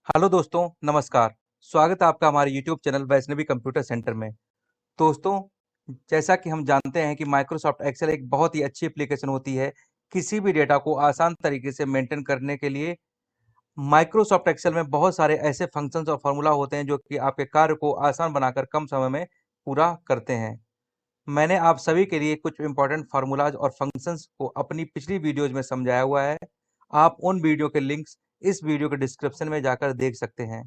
Hello दोस्तों, नमस्कार। स्वागत है आपका हमारे YouTube channel Vaishnavi computer centre में। दोस्तों, जैसा कि हम जानते हैं कि माइक्रोसॉफ्ट एक्सेल एक बहुत ही अच्छी एप्लीकेशन होती है किसी भी डेटा को आसान तरीके से मेंटेन करने के लिए। माइक्रोसॉफ्ट एक्सेल में बहुत सारे ऐसे फंक्शंस और फार्मूला होते हैं जो कि आपके कार्य को आसान बनाकर कम समय में पूरा करते हैं। मैंने आप सभी के लिए कुछ इंपॉर्टेंट फार्मूलाज और फंक्शंस को अपनी पिछली वीडियोज में समझाया हुआ है। आप उन वीडियो के लिंक्स इस वीडियो के डिस्क्रिप्शन में जाकर देख सकते हैं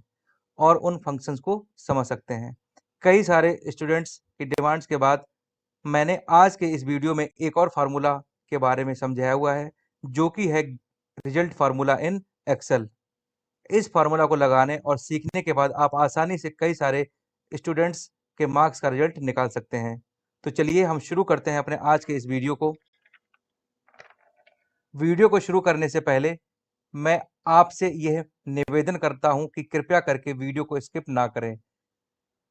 और उन फंक्शंस को समझ सकते हैं। कई सारे स्टूडेंट्स की डिमांड्स के बाद मैंने आज के इस वीडियो में एक और फार्मूला के बारे में समझाया हुआ है, जो कि है रिजल्ट फार्मूला इन एक्सेल। इस फार्मूला को लगाने और सीखने के बाद आप आसानी से कई सारे स्टूडेंट्स के मार्क्स का रिजल्ट निकाल सकते हैं। तो चलिए हम शुरू करते हैं अपने आज के इस वीडियो को। वीडियो को शुरू करने से पहले मैं आपसे यह निवेदन करता हूं कि कृपया करके वीडियो को स्किप ना करें,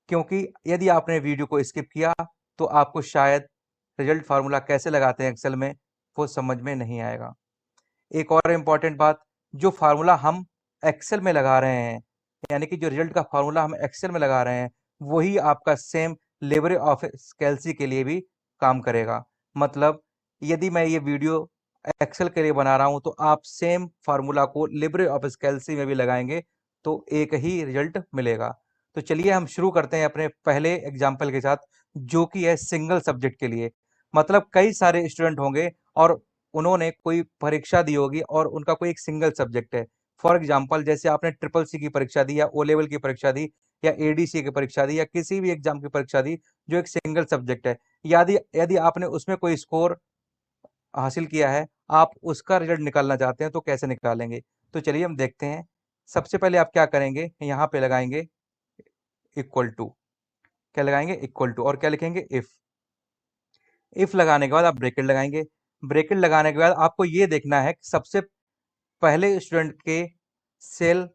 क्योंकि यदि आपने वीडियो को स्किप किया तो आपको शायद रिजल्ट फार्मूला कैसे लगाते हैं एक्सेल में वो समझ में नहीं आएगा। एक और इम्पॉर्टेंट बात, जो फार्मूला हम एक्सेल में लगा रहे हैं, यानी कि जो रिजल्ट का फार्मूला हम एक्सेल में लगा रहे हैं, वही आपका सेम लिब्रे ऑफिस कैल्सी के लिए भी काम करेगा। मतलब यदि मैं ये वीडियो एक्सेल के लिए बना रहा हूं तो आप सेम फार्मूला को लिब्रे ऑफिस कैल्सी में भी लगाएंगे तो एक ही रिजल्ट मिलेगा। तो चलिए हम शुरू करते हैं अपने पहले एग्जाम्पल के साथ, जो कि है सिंगल सब्जेक्ट के लिए। मतलब कई सारे स्टूडेंट होंगे और उन्होंने कोई परीक्षा दी होगी और उनका कोई एक सिंगल सब्जेक्ट है। फॉर एग्जाम्पल, जैसे आपने ट्रिपल सी की परीक्षा दी या ओ लेवल की परीक्षा दी या एडीसी की परीक्षा दी या किसी भी एग्जाम की परीक्षा दी जो एक सिंगल सब्जेक्ट है। यदि यदि आपने उसमें कोई स्कोर हासिल किया है, आप उसका रिजल्ट निकालना चाहते हैं तो कैसे निकालेंगे। तो चलिए हम देखते हैं। सबसे पहले आप क्या करेंगे, यहाँ पे लगाएंगे इक्वल टू। क्या लगाएंगे? Equal to. और क्या लिखेंगे? इफ लगाने के बाद आप ब्रैकेट लगाएंगे। ब्रैकेट लगाने के बाद आपको ये देखना है कि सबसे पहले स्टूडेंट के सेल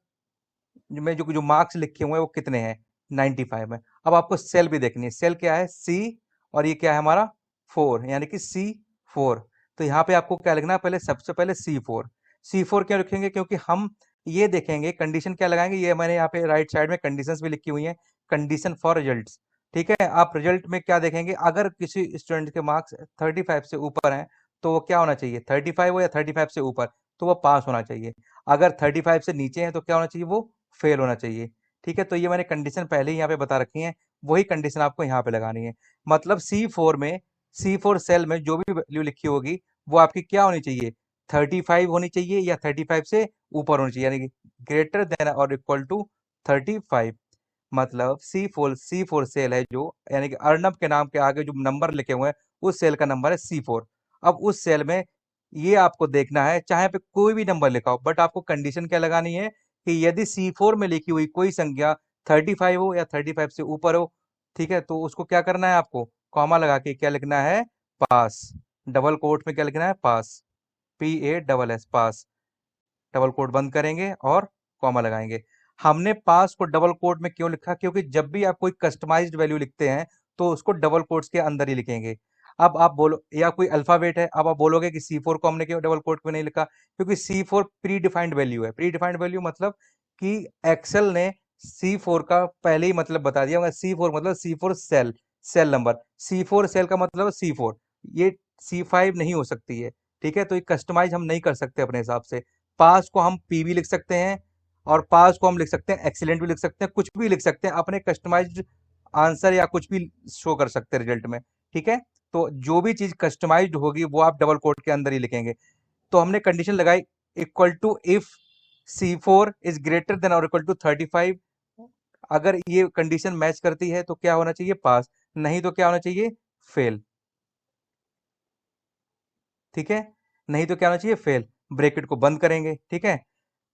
में जो जो मार्क्स लिखे हुए हैं वो कितने हैं। 95 में। अब आपको सेल भी देखनी है। सेल क्या है? सी। और ये क्या है हमारा? 4, यानी कि C4। तो यहाँ पे आपको क्या लिखना है? पहले सबसे पहले C4। C4 क्यों लिखेंगे? क्योंकि हम ये देखेंगे कंडीशन क्या लगाएंगे। ये मैंने यहाँ पे राइट साइड में कंडीशंस भी लिखी हुई हैं। Condition for results. ठीक है, आप रिजल्ट में क्या देखेंगे? अगर किसी स्टूडेंट के मार्क्स 35 से ऊपर हैं तो वो क्या होना चाहिए? 35 हो या 35 से ऊपर, तो वो पास होना चाहिए। अगर 35 से नीचे है तो क्या होना चाहिए? वो फेल होना चाहिए। ठीक है, तो ये मैंने कंडीशन पहले ही यहाँ पे बता रखी है। वही कंडीशन आपको यहाँ पे लगानी है। मतलब C4 में, C4 सेल में जो भी वैल्यू लिखी होगी वो आपकी क्या होनी चाहिए? 35 होनी चाहिए या 35 से ऊपर होनी चाहिए, यानी कि ग्रेटर देन और इक्वल टू 35। मतलब सी फोर सेल है जो, यानी कि अर्नब के नाम के आगे जो नंबर लिखे हुए हैं उस सेल का नंबर है C4। अब उस सेल में ये आपको देखना है, चाहे पे कोई भी नंबर लिखा हो, बट आपको कंडीशन क्या लगानी है कि यदि C4 में लिखी हुई कोई संख्या 35 हो या 35 से ऊपर हो, ठीक है, तो उसको क्या करना है? आपको कॉमा लगा के क्या लिखना है? पास। डबल कोट में क्या लिखना है? पास। PASS, पास। डबल कोट बंद करेंगे और कॉमा लगाएंगे। हमने पास को डबल कोट में क्यों लिखा? क्योंकि जब भी आप कोई कस्टमाइज्ड वैल्यू लिखते हैं तो उसको डबल कोट्स के अंदर ही लिखेंगे। अब आप बोलो, या कोई अल्फाबेट है, अब आप बोलोगे कि C4 को हमने क्यों डबल कोट में नहीं लिखा? क्योंकि C4 प्री डिफाइंड वैल्यू है। प्री डिफाइंड वैल्यू मतलब कि एक्सेल ने C4 का पहले ही मतलब बता दिया होगा। C4 मतलब C4 cell, cell number. C4 cell का मतलब C4, ये C5 नहीं हो सकती है। ठीक है, तो ये कस्टमाइज हम नहीं कर सकते अपने हिसाब से। पास को हम पी भी लिख सकते हैं और पास को हम लिख सकते हैं एक्सीलेंट भी लिख सकते हैं, कुछ भी लिख सकते हैं, अपने कस्टमाइज्ड आंसर या कुछ भी शो कर सकते हैं रिजल्ट में। ठीक है, तो जो भी चीज कस्टमाइज्ड होगी वो आप डबल कोट के अंदर ही लिखेंगे। तो हमने कंडीशन लगाई equal to if C4 is greater than और इक्वल टू 35। अगर ये कंडीशन मैच करती है तो क्या होना चाहिए? पास। नहीं तो क्या होना चाहिए? फेल। ठीक है, नहीं तो क्या होना चाहिए? फेल। ब्रैकेट को बंद करेंगे। ठीक है,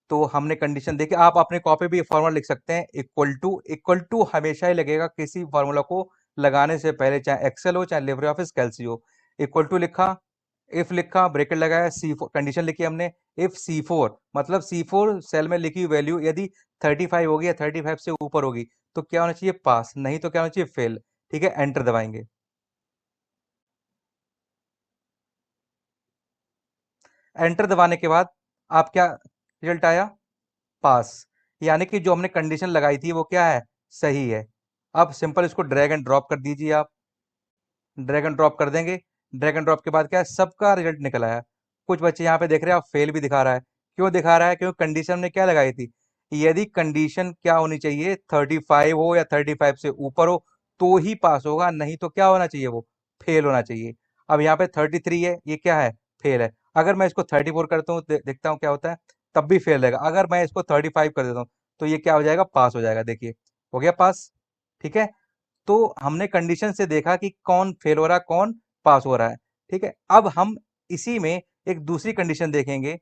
तो हमने कंडीशन देखी। आप अपने कॉपी पे फॉर्मूला लिख सकते हैं। इक्वल टू, इक्वल टू हमेशा ही लगेगा किसी फॉर्मूला को लगाने से पहले, चाहे एक्सेल हो चाहे लिब्रे ऑफिस कैल्सी हो। इक्वल टू लिखा, इफ लिखा, ब्रैकेट लगाया, C4 कंडीशन लिखी हमने। इफ C4 मतलब C4 सेल में लिखी वैल्यू यदि 35 होगी या 35 से ऊपर होगी तो क्या होना चाहिए? पास। नहीं तो क्या होना चाहिए? फेल। ठीक है, एंटर दबाएंगे। एंटर दबाने के बाद आप क्या, रिजल्ट आया? पास। यानी कि जो हमने कंडीशन लगाई थी वो क्या है, सही है। अब सिंपल इसको ड्रैग एंड ड्रॉप कर दीजिए आप, ड्रैग एंड ड्रॉप कर देंगे। ड्रैग एंड ड्रॉप के बाद क्या है, सबका रिजल्ट निकल आया। कुछ बच्चे यहाँ पे देख रहे हैं आप, फेल भी दिखा रहा है। क्यों दिखा रहा है, क्योंकि कंडीशन ने क्या लगाई थी, यदि कंडीशन क्या होनी चाहिए, 35 हो या 35 से ऊपर हो तो ही पास होगा, नहीं तो क्या होना चाहिए, वो फेल होना चाहिए। अब यहाँ पे 33 है, ये क्या है, फेल है। अगर मैं इसको 34 करता हूँ, देखता हूँ क्या होता है, तब भी फेल रहेगा। अगर मैं इसको 35 कर देता हूँ तो ये क्या हो जाएगा, पास हो जाएगा। देखिए हो गया पास। ठीक है, तो हमने कंडीशन से देखा कि कौन फेल हो रहा है, कौन पास हो रहा है। ठीक है, अब हम इसी में एक दूसरी कंडीशन देखेंगे।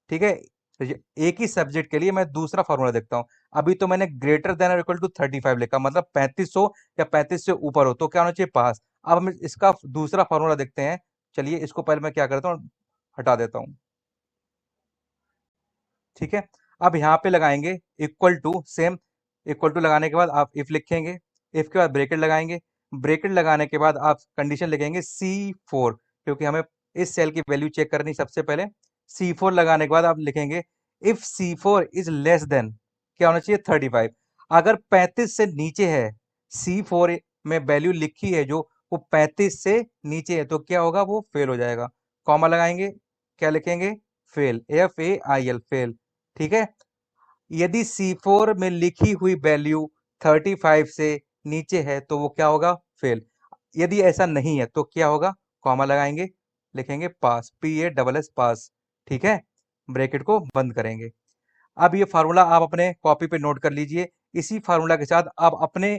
ठीक है, एक ही सब्जेक्ट के लिए मैं दूसरा फॉर्मूला देखता हूं। अभी तो मैंने ग्रेटर देन और इक्वल टू 35 लिखा, मतलब 35 हो या 35 से ऊपर हो तो क्या होना चाहिए, पास। अब हम इसका दूसरा फॉर्मूला देखते हैं। चलिए इसको पहले मैं क्या करता हूँ, हटा देता हूँ। ठीक है, अब यहाँ पे लगाएंगे equal to, same equal to लगाने के बाद आप इफ लिखेंगे, इफ के बाद ब्रेकेट लगाएंगे, ब्रेकेट लगाने के बाद आप कंडीशन लिखेंगे C4, क्योंकि हमें इस सेल की वैल्यू चेक करनी सबसे पहले। C4 लगाने के बाद आप लिखेंगे if C4 is less than, क्या होना चाहिए, 35। अगर 35 से नीचे है, C4 में वैल्यू लिखी है जो, वो 35 से नीचे है तो क्या होगा, वो फेल हो जाएगा। कॉमा लगाएंगे, क्या लिखेंगे, फेल, FAIL, फेल। ठीक है, यदि C4 में लिखी हुई वैल्यू 35 से नीचे है तो वो क्या होगा, फेल। यदि ऐसा नहीं है तो क्या होगा, कॉमा लगाएंगे, लिखेंगे पास, PASS, पास। ठीक है, ब्रैकेट को बंद करेंगे। अब ये फार्मूला आप अपने कॉपी पे नोट कर लीजिए। इसी फार्मूला के साथ आप अपने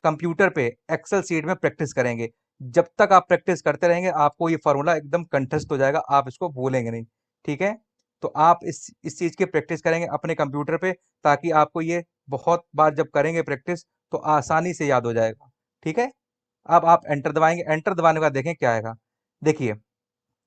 कंप्यूटर पे एक्सेल सीट में प्रैक्टिस करेंगे। जब तक आप प्रैक्टिस करते रहेंगे आपको ये फॉर्मूला एकदम कंठस्थ हो जाएगा, आप इसको भूलेंगे नहीं। ठीक है, तो आप इस चीज की प्रैक्टिस करेंगे अपने कंप्यूटर पे, ताकि आपको ये बहुत बार जब करेंगे प्रैक्टिस तो आसानी से याद हो जाएगा। ठीक है, अब आप एंटर दबाएंगे, एंटर दबाने के बाद देखें क्या आएगा। देखिए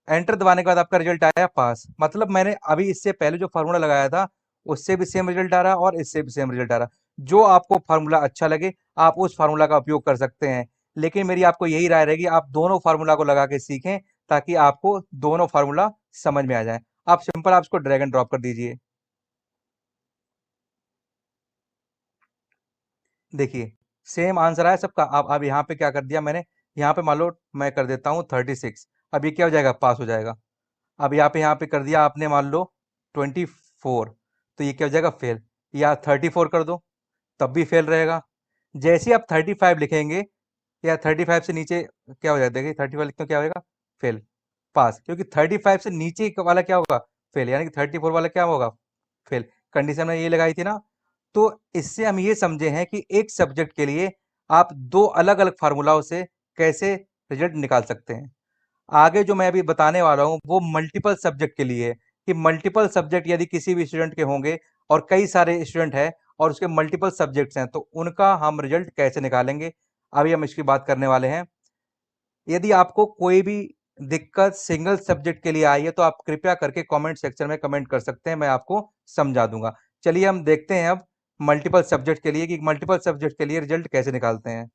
एंटर दबाने के बाद आपका रिजल्ट आया पास, मतलब मैंने अभी इससे पहले जो फार्मूला लगाया था उससे भी सेम रिजल्ट आ रहा है और इससे भी सेम रिजल्ट आ रहा है। जो आपको फार्मूला अच्छा लगे आप उस फार्मूला का उपयोग कर सकते हैं, लेकिन मेरी आपको यही राय रहेगी आप दोनों फार्मूला को लगा के सीखें, ताकि आपको दोनों फार्मूला समझ में आ जाए। आप सिंपल आप इसको ड्रैग एंड ड्रॉप कर दीजिए। देखिए सेम आंसर आया सबका। अब यहाँ पे क्या कर दिया मैंने, यहाँ पे मान लो मैं कर देता हूँ 36, अब ये क्या हो जाएगा, पास हो जाएगा। अब यहाँ पे कर दिया आपने मान लो 24, तो ये क्या हो जाएगा, फेल। या 34 कर दो तब भी फेल रहेगा। जैसे ही आप 35 लिखेंगे या 35 से नीचे क्या हो जाएगा, देखिए 35 लिखते हो क्या होगा, फेल। पास, क्योंकि 35 से नीचे वाला क्या होगा, फेल, यानी कि 34 वाला क्या होगा, फेल। कंडीशन में ये लगाई थी ना। तो इससे हम ये समझे हैं कि एक सब्जेक्ट के लिए आप दो अलग अलग फार्मूलाओं से कैसे रिजल्ट निकाल सकते हैं। आगे जो मैं अभी बताने वाला हूँ वो मल्टीपल सब्जेक्ट के लिए है, कि मल्टीपल सब्जेक्ट यदि किसी भी स्टूडेंट के होंगे और कई सारे स्टूडेंट हैं और उसके मल्टीपल सब्जेक्ट्स हैं तो उनका हम रिजल्ट कैसे निकालेंगे, अभी हम इसकी बात करने वाले हैं। यदि आपको कोई भी दिक्कत सिंगल सब्जेक्ट के लिए आई है तो आप कृपया करके कमेंट सेक्शन में कमेंट कर सकते हैं, मैं आपको समझा दूंगा। चलिए हम देखते हैं अब मल्टीपल सब्जेक्ट के लिए कि मल्टीपल सब्जेक्ट के लिए रिजल्ट कैसे निकालते हैं।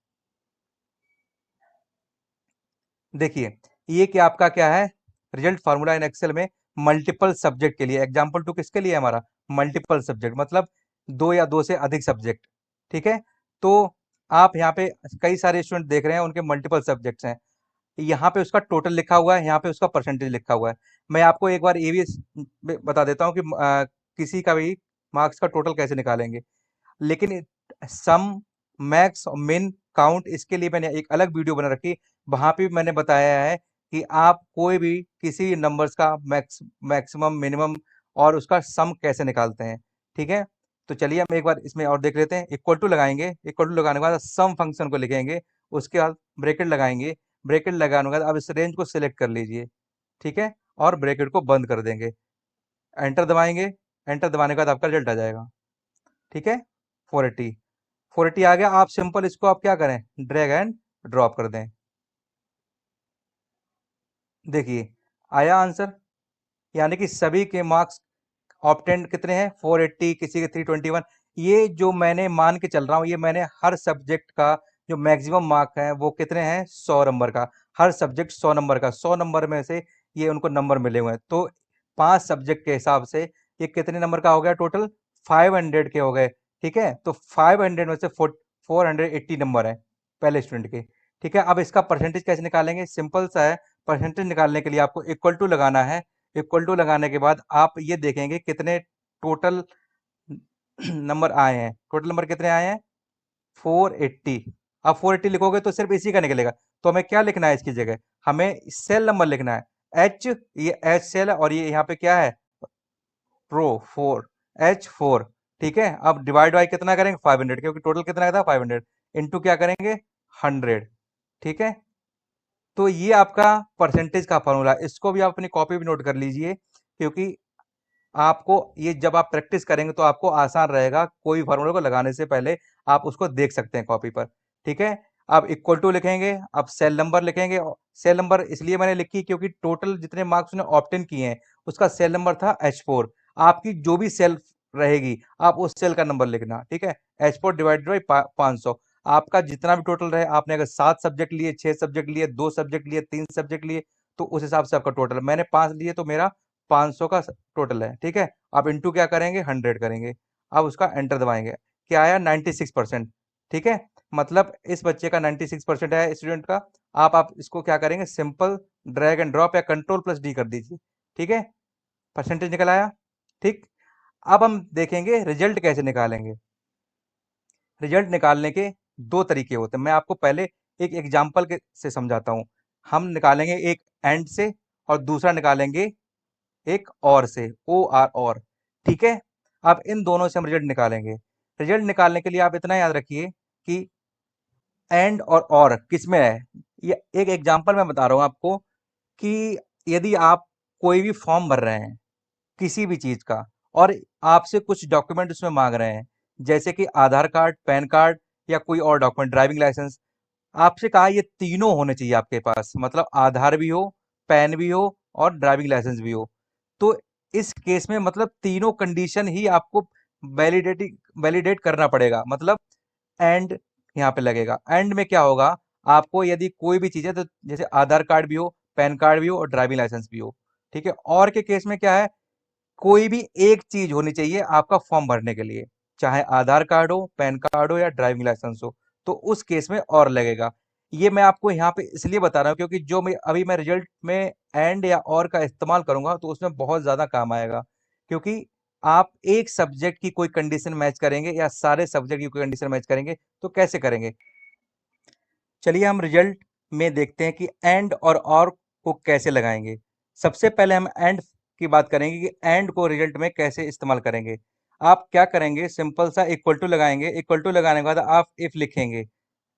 देखिए ये कि आपका क्या है, रिजल्ट फार्मूला इन एक्सेल में मल्टीपल सब्जेक्ट के लिए। एग्जाम्पल टू किसके लिए है हमारा, मल्टीपल सब्जेक्ट, मतलब दो या दो से अधिक सब्जेक्ट। ठीक है, तो आप यहाँ पे कई सारे स्टूडेंट देख रहे हैं उनके मल्टीपल सब्जेक्ट्स हैं, यहाँ पे उसका टोटल लिखा हुआ है, यहाँ पे उसका परसेंटेज लिखा हुआ है। मैं आपको एक बार ये भी बता देता हूँ कि किसी का भी मार्क्स का टोटल कैसे निकालेंगे। लेकिन सम, मैक्स और मिन, काउंट, इसके लिए मैंने एक अलग वीडियो बना रखी, वहां पे भी मैंने बताया है कि आप कोई भी किसी नंबर्स का मैक्सिमम, मिनिमम और उसका सम कैसे निकालते हैं। ठीक है, तो चलिए हम एक बार इसमें और देख लेते हैं। इक्वल टू लगाएंगे, इक्वल टू लगाने के बाद सम फंक्शन को लिखेंगे, उसके बाद ब्रैकेट लगाएंगे, ब्रैकेट लगाने के बाद अब इस रेंज को सिलेक्ट कर लीजिए। ठीक है, और ब्रैकेट को बंद कर देंगे, एंटर दबाएंगे, एंटर दबाने के बाद आपका रिजल्ट आ जाएगा। ठीक है, 480, 480 आ गया। आप सिंपल इसको आप क्या करें, ड्रैग एंड ड्रॉप कर दें। देखिए आया आंसर, यानी कि सभी के मार्क्स ऑप्टेंड कितने हैं, 480, किसी के 321। ये जो मैंने मान के चल रहा हूँ, ये मैंने हर सब्जेक्ट का जो मैक्सिमम मार्क है वो कितने हैं, 100 नंबर का। हर सब्जेक्ट 100 नंबर का, 100 नंबर में से ये उनको नंबर मिले हुए हैं, तो 5 सब्जेक्ट के हिसाब से ये कितने नंबर का हो गया टोटल, 500 के हो गए। ठीक है, तो 500 में से 480 नंबर है पहले स्टूडेंट के। ठीक है, अब इसका परसेंटेज कैसे निकालेंगे? सिंपल सा है। परसेंटेज निकालने के लिए आपको इक्वल टू लगाना है। इक्वल टू लगाने के बाद आप ये देखेंगे कितने टोटल नंबर आए हैं। टोटल नंबर कितने आए हैं? 480। अब 480 लिखोगे तो सिर्फ इसी का निकलेगा। तो हमें क्या लिखना है इसकी जगह? हमें सेल नंबर लिखना है। एच, ये एच सेल है और ये यहाँ पे क्या है? रो 4, H4। ठीक है, अब डिवाइड बाई कितना करेंगे? 500, क्योंकि टोटल कितना था? 500 इंटू क्या करेंगे? 100। ठीक है, तो ये आपका परसेंटेज का फॉर्मूला। इसको भी आप अपनी कॉपी भी नोट कर लीजिए, क्योंकि आपको ये जब आप प्रैक्टिस करेंगे तो आपको आसान रहेगा। कोई फॉर्मूला को लगाने से पहले आप उसको देख सकते हैं कॉपी पर। ठीक है, अब इक्वल टू लिखेंगे, अब सेल नंबर लिखेंगे। सेल नंबर इसलिए मैंने लिखी क्योंकि टोटल जितने मार्क्स ने ऑप्टेन किए हैं उसका सेल नंबर था H4। आपकी जो भी सेल रहेगी आप उस सेल का नंबर लिखना। ठीक है, H4 डिवाइडेड बाई 500। आपका जितना भी टोटल रहे, आपने अगर 7 सब्जेक्ट लिए, 6 सब्जेक्ट लिए, 2 सब्जेक्ट लिए, 3 सब्जेक्ट लिए, तो उस हिसाब से आपका टोटल। मैंने 5 लिए तो मेरा 500 का टोटल है। ठीक है, अब इंटू क्या करेंगे? 100 करेंगे। अब उसका एंटर दबाएंगे। क्या आया? 96%। ठीक है, मतलब इस बच्चे का 96% है स्टूडेंट का। आप इसको क्या करेंगे? सिंपल ड्रैग एंड ड्रॉप या कंट्रोल प्लस डी कर दीजिए। ठीक है, परसेंटेज निकल आया। ठीक, अब हम देखेंगे रिजल्ट कैसे निकालेंगे। रिजल्ट निकालने के दो तरीके होते हैं। मैं आपको पहले एक एग्जाम्पल के से समझाता हूँ। हम निकालेंगे एक एंड से और दूसरा निकालेंगे एक और से, ओ आर और। ठीक है, अब इन दोनों से हम रिजल्ट निकालेंगे। रिजल्ट निकालने के लिए आप इतना याद रखिए कि एंड और किस में है। ये एक एग्जांपल मैं बता रहा हूं आपको कि यदि आप कोई भी फॉर्म भर रहे हैं किसी भी चीज का, और आपसे कुछ डॉक्यूमेंट उसमें मांग रहे हैं, जैसे कि आधार कार्ड, पैन कार्ड या कोई और डॉक्यूमेंट, ड्राइविंग लाइसेंस। आपसे कहा ये तीनों होने चाहिए आपके पास, मतलब आधार भी हो, पैन भी हो और ड्राइविंग लाइसेंस भी हो। तो इस केस में मतलब तीनों कंडीशन ही आपको वैलिडेट करना पड़ेगा। मतलब एंड यहाँ पे लगेगा। एंड में क्या होगा? आपको यदि कोई भी चीज है, तो जैसे आधार कार्ड भी हो, पैन कार्ड भी हो और ड्राइविंग लाइसेंस भी हो। ठीक है, और के केस में क्या है? कोई भी एक चीज होनी चाहिए आपका फॉर्म भरने के लिए, चाहे आधार कार्ड हो, पैन कार्ड हो या ड्राइविंग लाइसेंस हो, तो उस केस में और लगेगा। ये मैं आपको यहाँ पे इसलिए बता रहा हूँ क्योंकि जो मैं अभी मैं रिजल्ट में एंड या और का इस्तेमाल करूंगा तो उसमें बहुत ज्यादा काम आएगा। क्योंकि आप एक सब्जेक्ट की कोई कंडीशन मैच करेंगे या सारे सब्जेक्ट की कोई कंडीशन मैच करेंगे, तो कैसे करेंगे? चलिए हम रिजल्ट में देखते हैं कि एंड और को कैसे लगाएंगे। सबसे पहले हम एंड की बात करेंगे कि एंड को रिजल्ट में कैसे इस्तेमाल करेंगे। आप क्या करेंगे? सिंपल सा इक्वल टू लगाएंगे। इक्वल टू लगाने के बाद आप इफ लिखेंगे।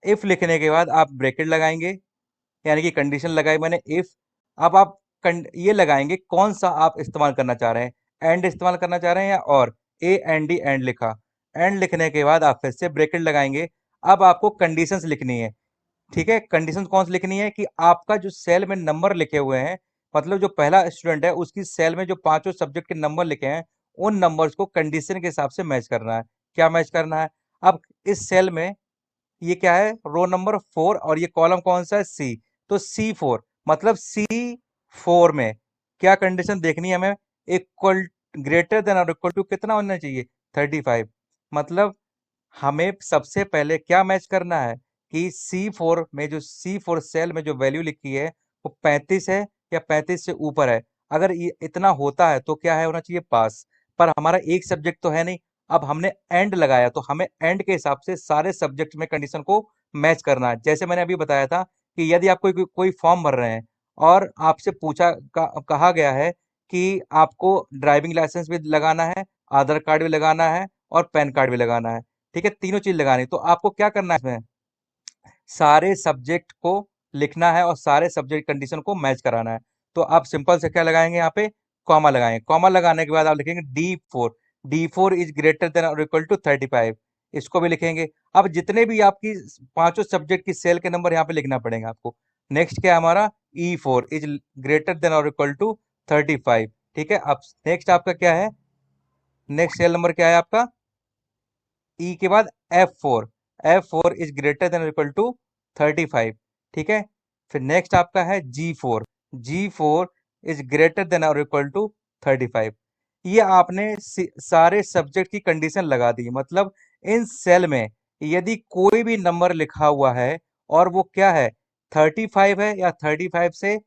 इफ लिखने के बाद आप ब्रैकेट लगाएंगे, यानी कि कंडीशन लगाई मैंने इफ। अब आप ये लगाएंगे कौन सा आप इस्तेमाल करना चाह रहे हैं, एंड इस्तेमाल करना चाह रहे हैं या और। ए एंड डी, एंड लिखा। एंड लिखने के बाद आप फिर से ब्रैकेट लगाएंगे। अब आपको कंडीशंस लिखनी है। ठीक है, कंडीशन कौन सी लिखनी है कि आपका जो सेल में नंबर लिखे हुए हैं, मतलब जो पहला स्टूडेंट है उसकी सेल में जो पांचों सब्जेक्ट के नंबर लिखे हैं, उन नंबर्स को कंडीशन के हिसाब से मैच करना है। क्या मैच करना है? अब इस सेल में ये क्या है? रो नंबर 4 और ये कॉलम कौन सा है? सी। तो C4 मतलब C4 में क्या कंडीशन देखनी है हमें? इक्वल, ग्रेटर देन और इक्वल टू कितना होना चाहिए? 35। मतलब हमें सबसे पहले क्या मैच करना है कि C4 में, जो C4 सेल में जो वैल्यू लिखी है वो 35 है या 35 से ऊपर है। अगर ये इतना होता है तो क्या है? होना चाहिए पास। पर हमारा एक सब्जेक्ट तो है नहीं। अब हमने एंड लगाया तो हमें एंड के हिसाब से सारे सब्जेक्ट में कंडीशन को मैच करना है। जैसे मैंने अभी बताया था कि यदि आप कोई फॉर्म भर रहे हैं और आपसे कहा गया है कि आपको ड्राइविंग लाइसेंस भी लगाना है, आधार कार्ड भी लगाना है और पैन कार्ड भी लगाना है। ठीक है, तीनों चीज लगानी। तो आपको क्या करना है इसमें? सारे सब्जेक्ट को लिखना है और सारे सब्जेक्ट कंडीशन को मैच कराना है। तो आप सिंपल से क्या लगाएंगे? यहाँ पे कॉमा लगाएंगे। कॉमा लगाने के बाद आप लिखेंगे D4। D4 is greater than और इक्वल टू 35। इसको भी लिखेंगे। अब जितने भी आपकी पांचों सब्जेक्ट की सेल के नंबर यहाँ पे लिखना पड़ेगा आपको। नेक्स्ट क्या है हमारा? E4 इज ग्रेटर देन और इक्वल टू 35। ठीक है, अब नेक्स्ट आपका क्या है? नेक्स्ट सेल नंबर क्या है आपका? ई के बाद F4। F4 is greater than equal to 35। ठीक है, फिर नेक्स्ट आपका है G4। G4 is greater than और इक्वल टू 35। ये आपने सारे सब्जेक्ट की कंडीशन लगा दी। मतलब इन सेल में यदि कोई भी नंबर लिखा हुआ है और वो क्या है, 35 है या 35 से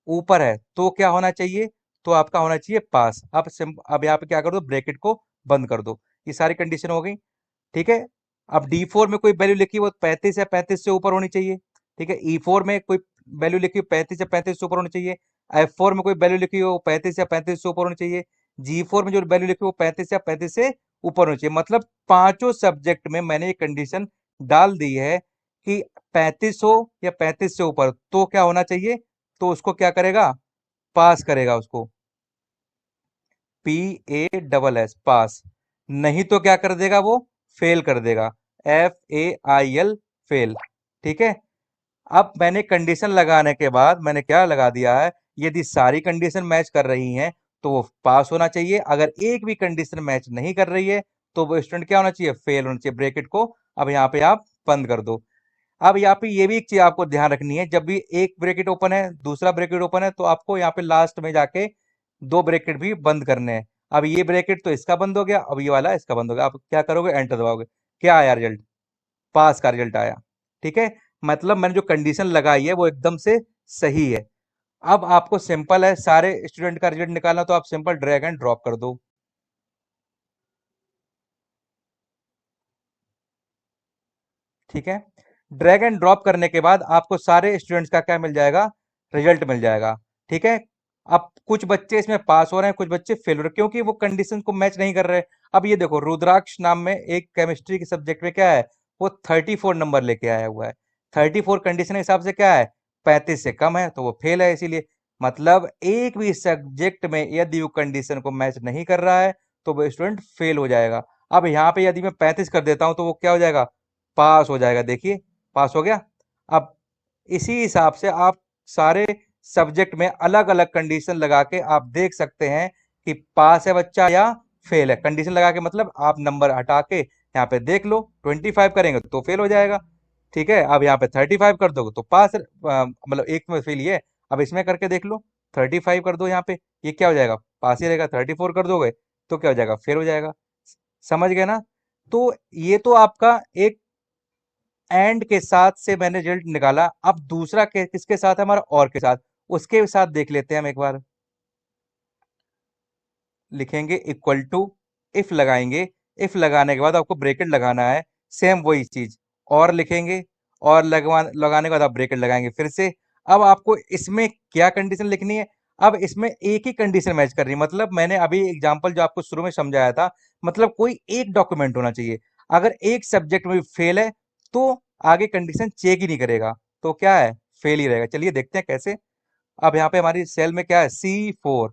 ऊपर है, तो क्या होना चाहिए, तो आपका होना चाहिए पास। अब यहाँ पे क्या कर दो, ब्रैकेट को बंद कर दो। ये सारी कंडीशन हो गई। ठीक है। अब D4 में कोई वैल्यू लिखी वो 35 या 35 से ऊपर होनी चाहिए। ठीक है। E4 में कोई वैल्यू लिखी हो 35 या 35 से ऊपर होनी चाहिए। F4 में कोई वैल्यू लिखी हो 35 या 35 से ऊपर होनी चाहिए। G4 में जो वैल्यू लिखी हो 35 या 35 से ऊपर होनी चाहिए। मतलब पांचों सब्जेक्ट में मैंने ये कंडीशन डाल दी है कि 35 हो या 35 से ऊपर तो क्या होना चाहिए, तो उसको क्या करेगा, पास करेगा उसको। PASS पास। नहीं तो क्या कर देगा वो, फेल कर देगा। FAIL fail. ठीक है। अब मैंने कंडीशन लगाने के बाद मैंने क्या लगा दिया है, यदि सारी कंडीशन मैच कर रही हैं तो वो पास होना चाहिए। अगर एक भी कंडीशन मैच नहीं कर रही है तो वो स्टूडेंट क्या होना चाहिए, फेल होना चाहिए। ब्रैकेट को अब यहाँ पे आप बंद कर दो। अब यहाँ पे ये भी एक चीज आपको ध्यान रखनी है, जब भी एक ब्रैकेट ओपन है दूसरा ब्रैकेट ओपन है तो आपको यहाँ पे लास्ट में जाके दो ब्रैकेट भी बंद करने हैं। अब ये ब्रैकेट तो इसका बंद हो गया, अब ये वाला इसका बंद हो गया। आप क्या करोगे, एंटर दबाओगे। क्या आया रिजल्ट, पास का रिजल्ट आया। ठीक है। मतलब मैंने जो कंडीशन लगाई है वो एकदम से सही है। अब आपको सिंपल है, सारे स्टूडेंट का रिजल्ट निकालना, तो आप सिंपल ड्रैग एंड ड्रॉप कर दो। ठीक है। ड्रैग एंड ड्रॉप करने के बाद आपको सारे स्टूडेंट्स का क्या मिल जाएगा, रिजल्ट मिल जाएगा। ठीक है। अब कुछ बच्चे इसमें पास हो रहे हैं, कुछ बच्चे फेल हो रहे हैं क्योंकि वो कंडीशन को मैच नहीं कर रहे। अब ये देखो, रुद्राक्ष नाम में एक केमिस्ट्री के सब्जेक्ट में क्या है, वो 34 नंबर लेके आया हुआ है। 34 कंडीशन के हिसाब से क्या है, 35 से कम है, तो वो फेल है। इसीलिए मतलब एक भी सब्जेक्ट में यदि वो कंडीशन को मैच नहीं कर रहा है तो वो स्टूडेंट फेल हो जाएगा। अब यहाँ पे यदि मैं 35 कर देता हूं तो वो क्या हो जाएगा, पास हो जाएगा। देखिए, पास हो गया। अब इसी हिसाब से आप सारे सब्जेक्ट में अलग अलग कंडीशन लगा के आप देख सकते हैं कि पास है बच्चा या फेल है। कंडीशन लगा के मतलब आप नंबर हटा के यहाँ पे देख लो, 25 करेंगे तो फेल हो जाएगा। ठीक है। अब यहाँ पे 35 कर दोगे तो पास, मतलब एक में फेल ही है। अब इसमें करके देख लो, 35 कर दो यहाँ पे, ये क्या हो जाएगा, पास ही रहेगा। 34 कर दोगे तो क्या हो जाएगा, फेल हो जाएगा। समझ गए ना। तो ये तो आपका एक एंड के साथ से मैंने रिजल्ट निकाला। अब दूसरा के किसके साथ है, हमारा और के साथ, उसके साथ देख लेते हैं हम एक बार। लिखेंगे इक्वल टू, इफ लगाएंगे। इफ लगाने के बाद आपको ब्रैकेट लगाना है, सेम वही चीज, और लिखेंगे, और लगाने के बाद आप ब्रैकेट लगाएंगे फिर से। अब आपको इसमें क्या कंडीशन लिखनी है, अब इसमें एक ही कंडीशन मैच कर रही है। मतलब मैंने अभी एग्जांपल जो आपको शुरू में समझाया था, मतलब कोई एक डॉक्यूमेंट होना चाहिए। अगर एक सब्जेक्ट में फेल है तो आगे कंडीशन चेक ही नहीं करेगा, तो क्या है, फेल ही रहेगा। चलिए देखते हैं कैसे। अब यहाँ पे हमारी सेल में क्या है, C4।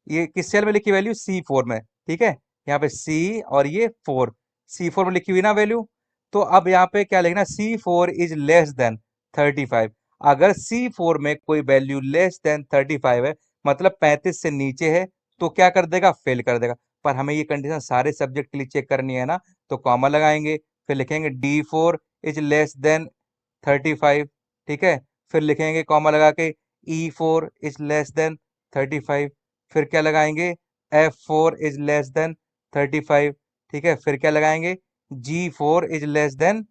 ये किस सेल में लिखी वैल्यू, C4 में। ठीक है। यहाँ पे C और ये 4, C4 में लिखी हुई ना वैल्यू। तो अब यहाँ पे क्या लिखना, C4 इज लेस देन 35। अगर C4 में कोई वैल्यू लेस देन 35 है, मतलब 35 से नीचे है, तो क्या कर देगा, फेल कर देगा। पर हमें ये कंडीशन सारे सब्जेक्ट के लिए चेक करनी है ना, तो कॉमा लगाएंगे, फिर लिखेंगे D4 इज लेस देन 35। ठीक है। फिर लिखेंगे कॉमा लगा के, E4 इज लेस देन 35। फिर क्या लगाएंगे, F4 इज लेस देन 35। ठीक है। फिर क्या लगाएंगे, G4 इज लेस देन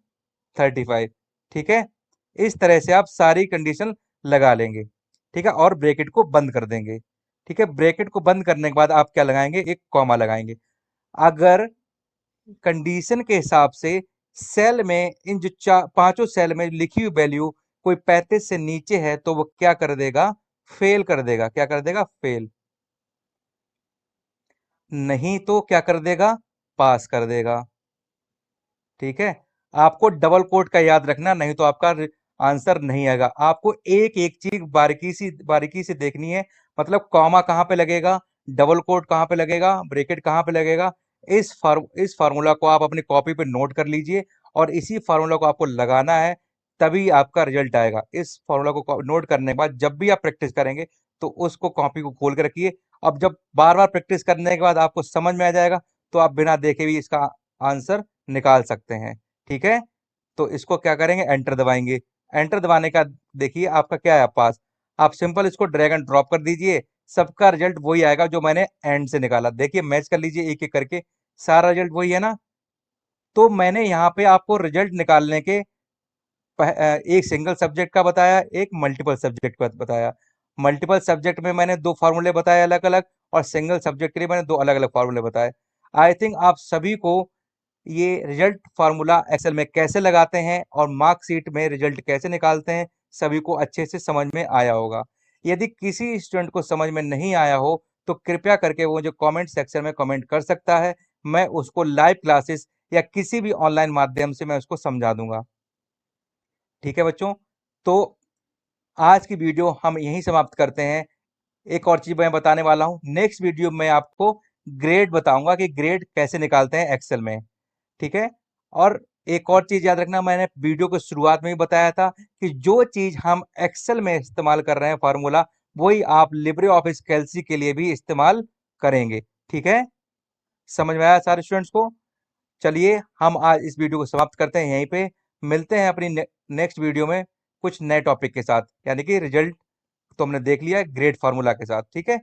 35। ठीक है। इस तरह से आप सारी कंडीशन लगा लेंगे। ठीक है। और ब्रैकेट को बंद कर देंगे। ठीक है। ब्रैकेट को बंद करने के बाद आप क्या लगाएंगे, एक कॉमा लगाएंगे। अगर कंडीशन के हिसाब से सेल में इन जो पांचों सेल में लिखी हुई वैल्यू कोई 35 से नीचे है तो वो क्या कर देगा, फेल कर देगा। क्या कर देगा, फेल। नहीं तो क्या कर देगा, पास कर देगा। ठीक है। आपको डबल कोट का याद रखना, नहीं तो आपका आंसर नहीं आएगा। आपको एक एक चीज बारीकी से देखनी है। मतलब कॉमा कहाँ पे लगेगा, डबल कोट कहाँ पे लगेगा, ब्रैकेट कहाँ पे लगेगा। इस फार्मूला को आप अपनी कॉपी पे नोट कर लीजिए, और इसी फार्मूला को आपको लगाना है, तभी आपका रिजल्ट आएगा। इस फार्मूला को नोट करने के बाद जब भी आप प्रैक्टिस करेंगे तो उसको कॉपी को खोल के रखिए। अब जब बार बार प्रैक्टिस करने के बाद आपको समझ में आ जाएगा तो आप बिना देखे भी इसका आंसर निकाल सकते हैं। ठीक है। तो इसको क्या करेंगे, एंटर दबाएंगे। एंटर दबाने का देखिए आपका क्या है, पास। आप सिंपल इसको ड्रैग एंड ड्रॉप कर दीजिए, सबका रिजल्ट वही आएगा जो मैंने एंड से निकाला। देखिए मैच कर लीजिए एक एक करके, सारा रिजल्ट वही है ना। तो मैंने यहाँ पे आपको रिजल्ट निकालने के एक सिंगल सब्जेक्ट का बताया, एक मल्टीपल सब्जेक्ट का बताया। मल्टीपल सब्जेक्ट में मैंने दो फार्मूले बताए अलग अलग, और सिंगल सब्जेक्ट के लिए मैंने दो अलग अलग फार्मूले बताए। आई थिंक आप सभी को ये रिजल्ट फार्मूला एक्सेल में कैसे लगाते हैं और मार्कशीट में रिजल्ट कैसे निकालते हैं, सभी को अच्छे से समझ में आया होगा। यदि किसी स्टूडेंट को समझ में नहीं आया हो तो कृपया करके वो जो कमेंट सेक्शन में कमेंट कर सकता है, मैं उसको लाइव क्लासेस या किसी भी ऑनलाइन माध्यम से मैं उसको समझा दूंगा। ठीक है बच्चों, तो आज की वीडियो हम यहीं समाप्त करते हैं। एक और चीज मैं बताने वाला हूँ, नेक्स्ट वीडियो में आपको ग्रेड बताऊंगा कि ग्रेड कैसे निकालते हैं एक्सेल में। ठीक है। और एक और चीज याद रखना, मैंने वीडियो को शुरुआत में ही बताया था कि जो चीज हम एक्सेल में इस्तेमाल कर रहे हैं फार्मूला, वही आप लिब्रे ऑफिस कैल्सी के लिए भी इस्तेमाल करेंगे। ठीक है, समझ में आया सारे स्टूडेंट्स को? चलिए हम आज इस वीडियो को समाप्त करते हैं यहीं पे। मिलते हैं अपनी नेक्स्ट वीडियो में कुछ नए टॉपिक के साथ, यानी कि रिजल्ट तो हमने देख लिया ग्रेड फार्मूला के साथ। ठीक है,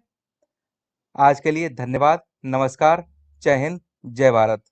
आज के लिए धन्यवाद, नमस्कार, जय हिंद, जय भारत।